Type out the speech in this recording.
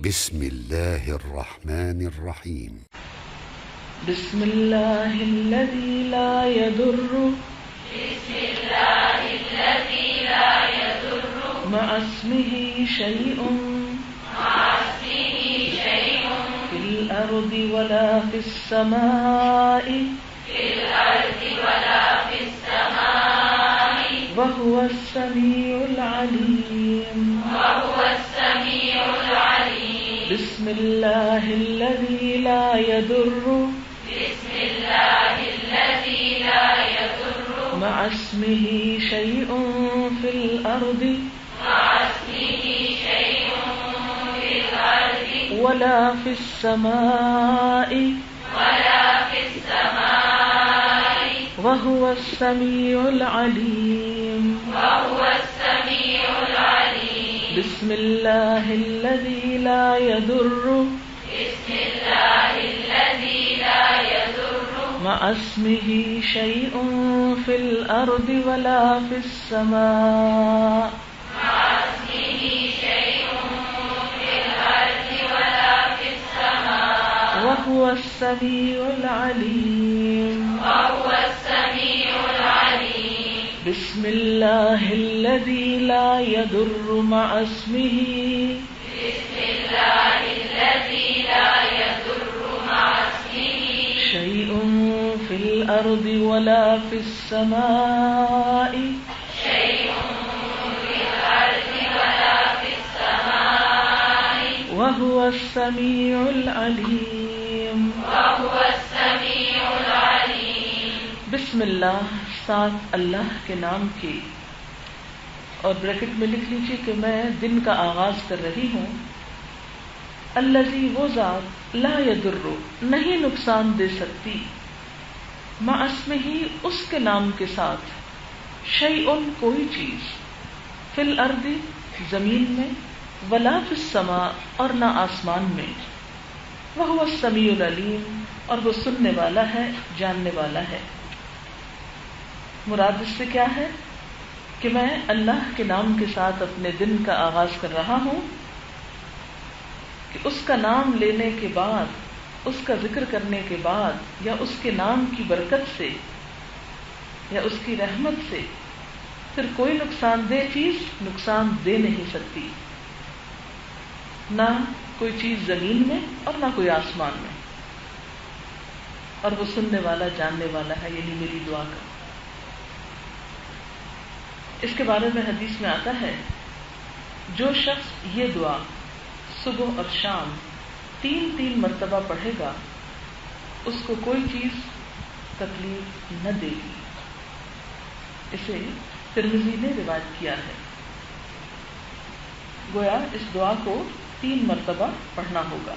بسم الله الرحمن الرحيم. بسم الله الذي لا يضر مع اسمه شيء في الأرض ولا في السماء وهو السميع العليم. بسم الله الذي لا يضر مع اسمه شيء في الأرض ولا في السماء وهو السميع العليم. بسم الله الذي لا يضر مع اسمه شيء في الأرض ولا في السماء وهو السميع العليم. بسم الله الذي لا يضر مع اسمه شيء في الأرض ولا في السماء وهو السميع العليم. بسم اللہ، ساتھ اللہ کے نام کے، اور بریکٹ میں لکھ لیجیے کہ میں دن کا آغاز کر رہی ہوں. الذی، وہ ذات، لا یضر، نہیں نقصان دے سکتی، مع اسمہ، اس کے نام کے ساتھ، شیء، کوئی چیز، فی الارض، زمین میں، ولا فی السماء، اور نہ آسمان میں، وہو السمیع العلیم، اور وہ سننے والا ہے، جاننے والا ہے. مراد اس سے کیا ہے کہ میں اللہ کے نام کے ساتھ اپنے دن کا آغاز کر رہا ہوں کہ اس کا نام لینے کے بعد، اس کا ذکر کرنے کے بعد، یا اس کے نام کی برکت سے یا اس کی رحمت سے پھر کوئی نقصان دہ چیز نقصان دے نہیں سکتی، نہ کوئی چیز زمین میں اور نہ کوئی آسمان میں. اور وہ سننے والا، جاننے والا ہے، یعنی میری دعا کا. اس کے بارے میں حدیث میں آتا ہے، جو شخص یہ دعا صبح اور شام 3 مرتبہ پڑھے گا، اس کو کوئی چیز تکلیف نہ دے گی. اسے ترمذی نے روایت کیا ہے. گویا اس دعا کو 3 مرتبہ پڑھنا ہوگا.